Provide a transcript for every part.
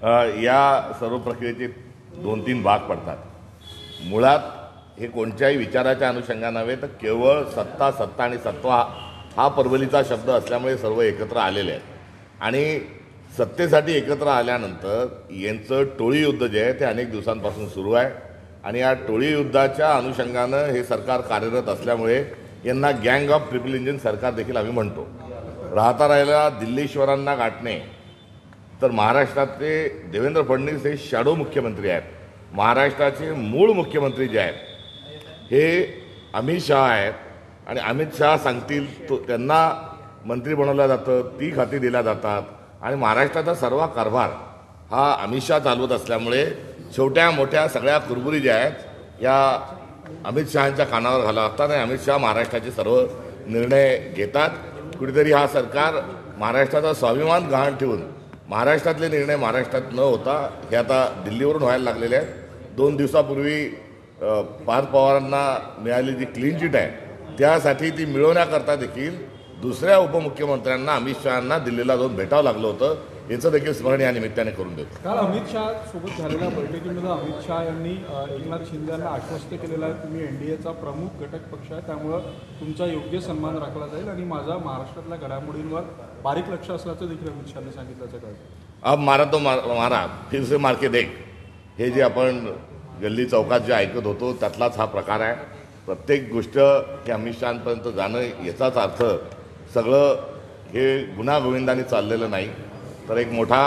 या सर्व प्रक्रियेचे 2-3 भाग पडतात। मुळात हे कोणत्याही विचाराच्या अनुषंगाने नव्हे तर केवळ सत्ता सत्ता आणि सत्ता हा परवलीचा शब्द असल्यामुळे सर्व एकत्र आलेले आहेत आणि सत्तेसाठी एकत्र आल्यानंतर यांचं टोळी युद्ध जे आहे ते अनेक दिवसांपासून सुरू आहे आणि या टोळी युद्धाच्या अनुषंगानं हे सरकार कार्यरत असल्यामुळे यांना गँग ऑफ ट्रिपल इंजिन सरकार देखील आम्ही म्हणतो। राहिला दिल्लीश्वरांना गाठणे तर महाराष्ट्रातले देवेंद्र फडणवीस हे शॅडो मुख्यमंत्री आहेत। महाराष्ट्राचे मूळ मुख्यमंत्री जे आहेत हे अमित शहा आहेत आणि अमित शहा सांगतील तो त्यांना मंत्री बनवलं जातं, ती खाती दिल्या जातात आणि महाराष्ट्राचा सर्व कारभार हा अमित शहा चालवत असल्यामुळे छोट्या मोठ्या सगळ्या कुरबुरी ज्या आहेत या अमित शहांच्या कानावर घाला असतात आणि अमित शहा महाराष्ट्राचे सर्व निर्णय घेतात। कुठेतरी हा सरकार महाराष्ट्राचा स्वाभिमान गहाण ठेवून महाराष्ट्रातले निर्णय महाराष्ट्रात न होता हे आता दिल्लीवरून व्हायला लागलेले आहेत। 2 दिवसापूर्वी पार्थ पवारांना मिळालेली जी क्लीन चिट आहे त्यासाठी ती मिळवण्याकरता देखील दुसऱ्या उपमुख्यमंत्र्यांना अमित शहांना दिल्लीला जाऊन भेटावं लागलं होतं। याचं देखील स्मरण या निमित्ताने करून देतो। काल अमित शहा सोबत झालेल्या बैठकीमध्ये अमित शहा यांनी एकनाथ शिंदे यांना आश्वस्त केलेलं आहे तुम्ही एनडीएचा प्रमुख घटक पक्ष आहे त्यामुळं तुमचा योग्य सन्मान राखला जाईल आणि माझा महाराष्ट्रातल्या घडामोडींवर बारीक लक्ष असल्याचं देखील अमित शहाने सांगितल्याचं कळतं। अब मारा तो मारा फिर से मार के देख हे जे आपण गल्ली चौकात जे ऐकत होतो त्यातलाच हा प्रकार आहे। प्रत्येक गोष्ट की अमित शहांपर्यंत जाणं याचाच अर्थ सगळं हे गुन्हागोविंदाने चाललेलं नाही तर एक मोठा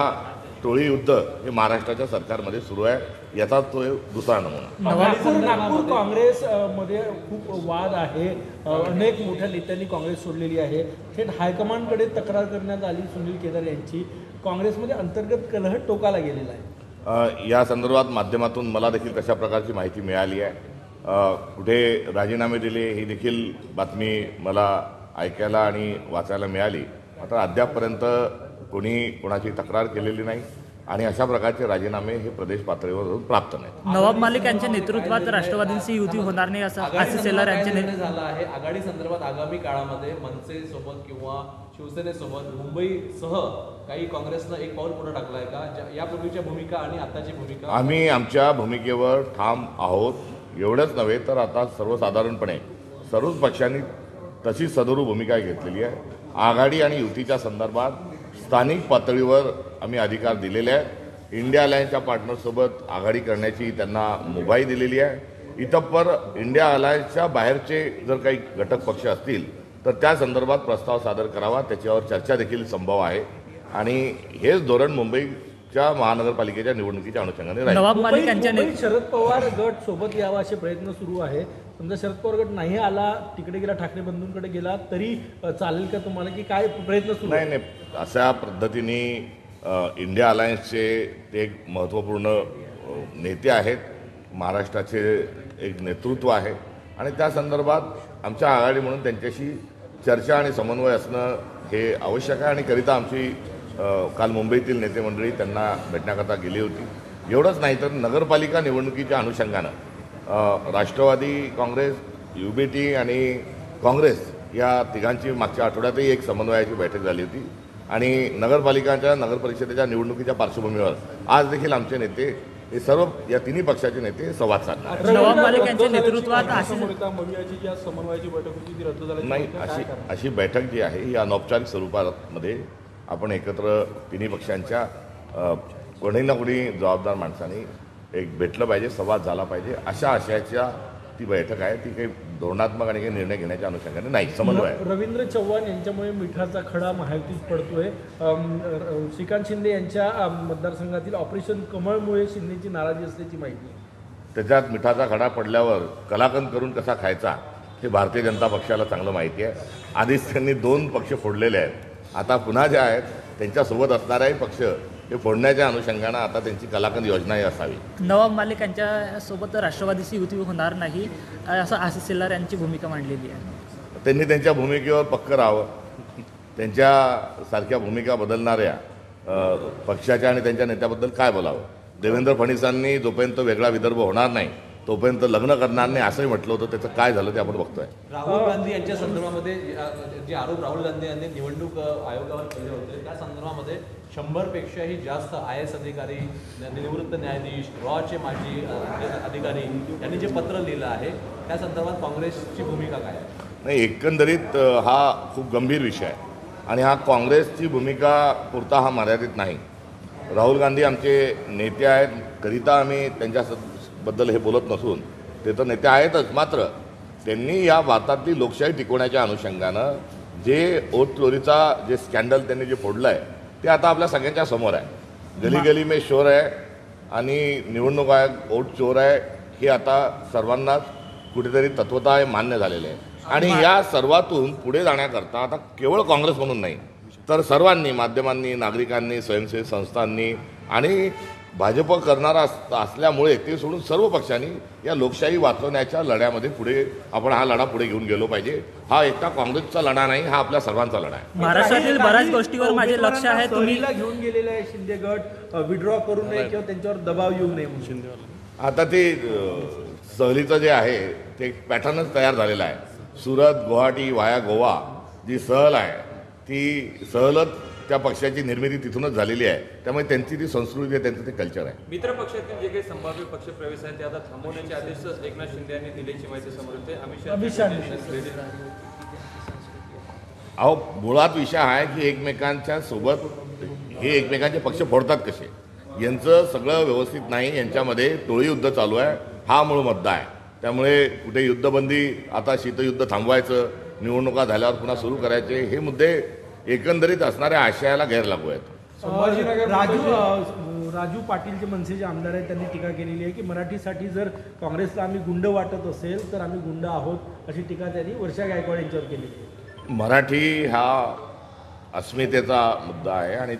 टोळी युद्ध हे महाराष्ट्राच्या सरकारमध्ये सुरू आहे याचा तो दुसरा नमुना। नागपूर काँग्रेस मध्ये खूप वाद आहे, अनेक मोठ्या नेत्यांनी काँग्रेस सोडलेली आहे। थेट हायकमांडकडे तक्रार करण्यात आली सुनील केदार यांची, काँग्रेसमध्ये अंतर्गत कलह टोकाला गेलेला आहे। या संदर्भात माध्यमातून मला देखील तशा प्रकारची माहिती मिळाली आहे। कुठे राजीनामे दिले ही देखील बातमी मला ऐकायला आणि वाचायला मिळाली, मात्र अद्यापपर्यंत कोणी कोणाची तक्रार केलेली नाही आणि अशा प्रकारचे राजीनामे हे प्रदेश पातळीवर प्राप्त नाहीत। नवाब मालिक यांच्या नेतृत्वात राष्ट्रवादींची युती होणार नाही असं आशिष शेलार यांच्या झालं आहे। आघाडी संदर्भात आगामी काळामध्ये मनसेसोबत किंवा शिवसेनेसोबत मुंबईसह काही काँग्रेसनं एक पाऊल पुढे टाकलं आहे का? यापूर्वीच्या भूमिका आणि आताची भूमिका आम्ही आमच्या भूमिकेवर ठाम आहोत। एवढंच नव्हे तर आता सर्वसाधारणपणे सर्वच पक्षांनी तशी सदरू भूमिका घेतलेली आहे। आघाडी आणि युतीच्या संदर्भात स्थानिक पातळीवर आम्ही अधिकार दिलेले आहेत। इंडिया अलायन्सच्या पार्टनरसोबत आघाडी करण्याची त्यांना मुभाई दिलेली आहे। इतपर इंडिया अलायन्सच्या बाहेरचे जर काही घटक पक्ष असतील तर त्या संदर्भात प्रस्ताव सादर करावा, त्याच्यावर चर्चा देखील संभव आहे आणि हेच धोरण मुंबईच्या महानगरपालिकेच्या निवडणुकीच्या अनुषंगाने राहील। नवाब मालिक यांच्या शरद पवार गट सोबत यावा असे प्रयत्न सुरू आहे। समजा शरद पवार गट नाही आला, तिकडे गेला, ठाकरे बंधूंकडे गेला तरी चालेल का तुम्हाला की काय प्रयत्न सुरू? नाही, अशा पद्धतीने इंडिया अलायन्सचे ते एक महत्त्वपूर्ण नेते आहेत, महाराष्ट्राचे एक नेतृत्व आहे आणि त्या संदर्भात आमच्या आघाडी म्हणून त्यांच्याशी चर्चा आणि समन्वय असणं हे आवश्यक आहे आणि करिता आमची काल मुंबईतील नेते मंडळी त्यांना भेटण्याकरता गेली होती। एवढंच नाही तर नगरपालिका निवडणुकीच्या अनुषंगानं राष्ट्रवादी काँग्रेस, UBT आणि काँग्रेस या तिघांची मागच्या आठवड्यातही एक समन्वयाची बैठक झाली होती आणि नगरपरिषदेच्या निवडणुकीच्या पार्श्वभूमीवर आज देखील आमचे नेते हे सर्व या तिन्ही पक्षाचे नेते संवाद साधणार। नवाब मालिक यांच्या नेतृत्वात समन्वयाची बैठक होती ती रद्द झाली नाही, अशी बैठक जी आहे ही अनौपचारिक स्वरूपामध्ये आपण एकत्र तिन्ही पक्षांच्या कोणी ना कोणी जबाबदार माणसांनी एक भेटलं पाहिजे, संवाद झाला पाहिजे, अशा आशयाच्या ती बैठक आहे। ती काही धोरणात्मक आणि काही निर्णय घेण्याच्या अनुषंगाने नाही, समन्वय आहे। रवींद्र चव्हाण यांच्यामुळे मिठाचा खडा महायुतीत पडतोय। श्रीकांत शिंदे यांच्या मतदारसंघातील ऑपरेशन कमळमुळे शिंदेची नाराजी असल्याची माहिती आहे। त्याच्यात मिठाचा खडा पडल्यावर कलाकंद करून कसा खायचा हे भारतीय जनता पक्षाला चांगलं माहिती आहे। आधीच त्यांनी 2 पक्ष फोडलेले आहेत, आता पुन्हा जे आहेत त्यांच्यासोबत असणाराही पक्ष हे फोडण्याच्या अनुषंगानं आता त्यांची कलाकंद योजनाही असावी। नवाब मालिक यांच्या सोबत राष्ट्रवादीची युती होणार नाही असं आशिष शेलार यांची भूमिका मांडलेली आहे। त्यांनी त्यांच्या भूमिकेवर पक्क राहावं। त्यांच्यासारख्या भूमिका बदलणाऱ्या पक्षाच्या आणि त्यांच्या नेत्याबद्दल काय बोलावं? देवेंद्र फडणवीसांनी जोपर्यंत वेगळा विदर्भ होणार नाही तोपर्यंत लग्न करणार नाही असंही म्हटलं होतं, त्याचं काय झालं ते आपण बघतोय। राहुल गांधी यांच्या संदर्भामध्ये जे आरोप राहुल गांधी यांनी निवडणूक आयोगावर केले होते त्या संदर्भामध्ये 100पेक्षाही जास्त IAS अधिकारी, निवृत्त न्यायाधीश, रॉचे माजी अधिकारी यांनी जे पत्र लिहिलं आहे त्या संदर्भात काँग्रेसची भूमिका काय आहे? नाही, एकंदरीत हा खूप गंभीर विषय आहे आणि हा काँग्रेसची भूमिका पुरता हा मर्यादित नाही. राहुल गांधी आमचे नेते आहेत, करिता आम्ही त्यांच्याबद्दल हे बोलत नसून ते तर नेते आहेतच, मात्र त्यांनी या भारतातली लोकशाही टिकवण्याच्या अनुषंगानं जे ओट चोरीचा जे स्कॅन्डल त्यांनी जे फोडलं आहे ते आता आपल्या सगळ्यांच्या समोर आहे. गली गली में शोर आहे आणि निवडणूक आयोग ओट चोर आहे हे आता सर्वांनाच कुठेतरी तत्वतः मान्य झालेले आहे. आणि या सर्वातून पुढे जाण्याकरता आता केवळ काँग्रेस म्हणून नाही तर सर्वांनी, माध्यमांनी, नागरिकांनी, स्वयंसेवी संस्थांनी आणि भाजप करणारा असल्यामुळे ते सोडून सर्व पक्षांनी या लोकशाही वाचवण्याच्या लढ्यामध्ये पुढे आपण हा लढा पुढे घेऊन गेलो पाहिजे. हा एकटा काँग्रेसचा लढा नाही, हा आपल्या सर्वांचा लढा आहे. महाराष्ट्रातील बऱ्याच गोष्टीवर माझे लक्ष आहे. तुम्ही घेऊन गेलेले आहे शिंदे गट, विड्रॉ करू नये किंवा त्यांच्यावर दबाव येऊ नये म्हणून. आता ते सहलीचं जे आहे ते पॅटर्नच तयार झालेला आहे. सुरत, गुवाहाटी वाया गोवा जी सहल आहे ती सहलच त्या पक्षाची निर्मिती तिथूनच झालेली आहे. त्यामुळे त्यांची ती संस्कृती आहे, त्यांचं ते कल्चर आहे. मित्र पक्षातील जे काही संभाव्य पक्षप्रवेश आहेत ते आता थांबवण्याचे आदेश एकनाथ शिंदे यांनी दिल्याची माहिती समोर येते. अमित शहा अहो, मुळात विषय हा आहे की एकमेकांच्या सोबत हे एकमेकांचे पक्ष फोडतात कसे, यांचं सगळं व्यवस्थित नाही, यांच्यामध्ये टोळी युद्ध चालू आहे, हा मूळ मुद्दा आहे. त्यामुळे कुठे युद्धबंदी, आता शीतयुद्ध थांबवायचं, निवडणुका झाल्यावर पुन्हा सुरू करायचे, हे मुद्दे एकंदरीत असणाऱ्या आशयाला गैर लागू आहेत. राजू पाटील जे मनसेचे आमदार आहेत त्यांनी टीका केलेली आहे की मराठीसाठी जर काँग्रेसला आम्ही गुंड वाटत असेल तर आम्ही गुंड आहोत, अशी टीका त्यांनी वर्षा गायकवाड यांच्यावर केलेली आहे. मराठी हा अस्मितेचा मुद्दा आहे आणि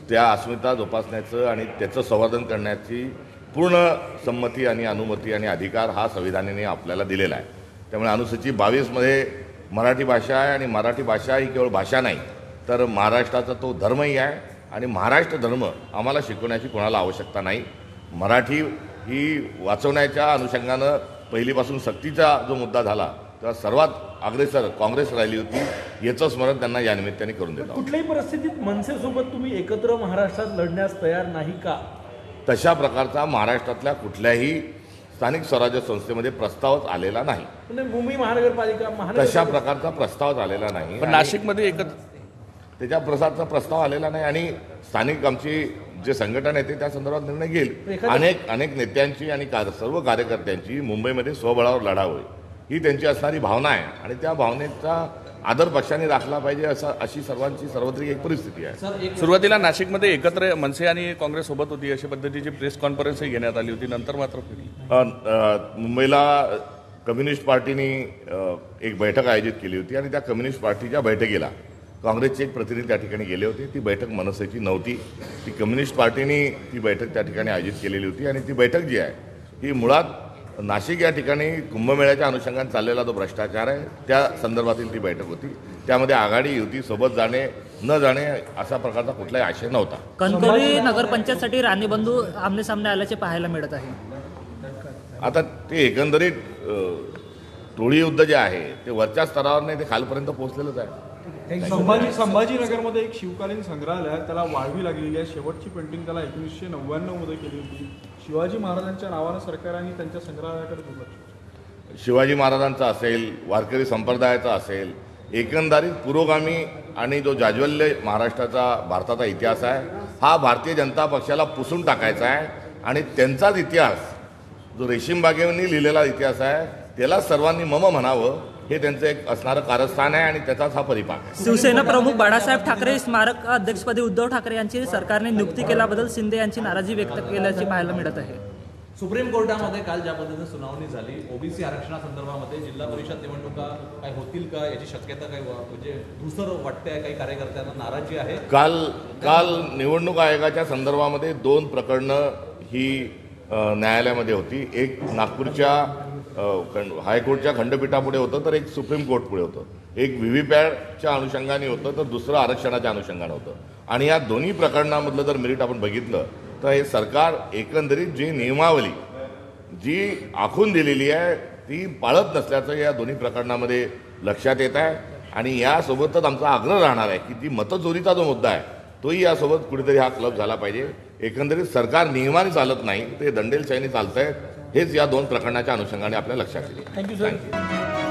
त्या अस्मिता जोपासण्याचं आणि त्याचं संवर्धन करण्याची पूर्ण संमती आणि अनुमती आणि अधिकार हा संविधानाने आपल्याला दिलेला आहे. त्यामुळे अनुसूचित 22मध्ये मराठी भाषा आहे आणि मराठी भाषा ही केवळ भाषा नाही तर महाराष्ट्राचा तो धर्मही आहे आणि महाराष्ट्र धर्म आम्हाला शिकवण्याची कोणाला आवश्यकता नाही. मराठी ही वाचवण्याच्या अनुषंगानं पहिलीपासून सक्तीचा जो मुद्दा झाला तेव्हा सर्वात अग्रेसर काँग्रेस राहिली होती, याचं स्मरण त्यांना या निमित्ताने करून देतो. कुठल्याही परिस्थितीत मनसेसोबत तुम्ही एकत्र महाराष्ट्रात लढण्यास तयार नाही का? तशा प्रकारचा महाराष्ट्रातल्या कुठल्याही स्थानिक स्वराज्य संस्थेमध्ये प्रस्तावच आलेला नाही. मुंबई महानगरपालिका तशा प्रकारचा प्रस्तावच आलेला नाही. पण नाशिकमध्ये त्याच्या प्रसारचा प्रस्ताव आलेला नाही आणि स्थानिक आमची जे संघटन आहे ते त्या संदर्भात निर्णय घेईल. अनेक नेत्यांची आणि सर्व कार्यकर्त्यांची मुंबईमध्ये स्वबळावर लढा होईल ही त्यांची असणारी भावना आहे आणि त्या भावनेचा आदर पक्षाने राखला पाहिजे अशी सर्वांची सार्वत्रिक एक परिस्थिती आहे. सुरुवातीला नाशिकमध्ये एकत्र मनसे आणि काँग्रेस सोबत होती अशा पद्धतीची प्रेस कॉन्फरन्सही घेण्यात आली होती, नंतर मात्र मुंबईला कम्युनिस्ट पार्टीने एक बैठक आयोजित केली होती आणि त्या कम्युनिस्ट पार्टीच्या बैठकीला काँग्रेसचे एक प्रतिनिधी त्या ठिकाणी गेले होते. ती बैठक मनसेची नव्हती, ती कम्युनिस्ट पार्टीने ती बैठक त्या ठिकाणी आयोजित केलेली होती आणि ती बैठक जी आहे ही मुळात नाशिक या ठिकाणी कुंभमेळ्याच्या अनुषंगाने चाललेला जो भ्रष्टाचार आहे त्या संदर्भातील ती बैठक होती. त्यामध्ये आघाडी युती सोबत जाणे न जाणे अशा प्रकारचा कुठलाही आशय नव्हता. कणकवली नगरपंचायतसाठी राणी बंधू आमने सामने आल्याचे पाहायला मिळत आहे. आता ते एकंदरीत टोळी युद्ध जे आहे ते वरच्या स्तरावर नाही, ते खालपर्यंत पोहोचलेलंच आहे. संभाजीनगरमध्ये एक शिवकालीन संग्रहालय आहे, त्याला वाळवी लागलेली आहे. शेवटची पेंटिंग त्याला 1999 मध्ये केली होती. शिवाजी महाराजांच्या नावानं सरकारने त्यांच्या संग्रहालयाकडे दुर्लक्ष. शिवाजी महाराजांचा असेल, वारकरी संप्रदायाचा असेल, एकंदरीत पुरोगामी आणि जो जाज्वल्य महाराष्ट्राचा भारताचा इतिहास आहे हा भारतीय जनता पक्षाला पुसून टाकायचा आहे आणि त्यांचाच इतिहास जो रेशीमबागेंनी लिहिलेला इतिहास आहे त्याला सर्वांनी मम म्हणावं, हे त्यांचं एक असणारं कारस्थान आहे आणि त्याचाच हा परिपाक आहे. शिवसेना प्रमुख बाळासाहेब ठाकरे स्मारक अध्यक्षपदी उद्धव ठाकरे यांची सरकारने नियुक्ती केल्याबद्दल शिंदे यांची नाराजी व्यक्त केल्याचे पाहायला मिळत आहे. सुप्रीम कोर्टामध्ये काल ज्या पद्धतीने सुनावणी झाली, ओबीसी आरक्षणासंदर्भामध्ये जिल्हा परिषद निवडणुका काय होतील का याची शक्यता काय म्हणजे धुसर वाटते, काही कार्यकर्त्यांना नाराजी आहे. काल निवडणूक आयोगाच्या संदर्भामध्ये 2 प्रकरणं ही न्यायालयामध्ये होती. एक नागपूरच्या हायकोर्टच्या खंडपीठापुढे होतं तर एक सुप्रीम कोर्ट पुढे होतं. एक व्हीव्हीपॅटच्या अनुषंगाने होतं तर दुसरं आरक्षणाच्या अनुषंगाने होतं. आणि या दोन्ही प्रकरणामधलं जर मेरिट आपण बघितलं तर हे सरकार एकंदरीत जी नियमावली जी आखून दिलेली आहे ती पाळत नसल्याचं या दोन्ही प्रकरणामध्ये लक्षात येत आहे. आणि यासोबतच आमचा आग्रह राहणार आहे की जी मतचोरीचा जो मुद्दा आहे तोही यासोबत कुठेतरी हा क्लब झाला पाहिजे. एकंदरीत सरकार नियमाने चालत नाही, ते दंडेलशाहीने चालत आहे, हेच या 2 प्रकरणाच्या अनुषंगाने आपल्या लक्षात येईल. Thank you sir.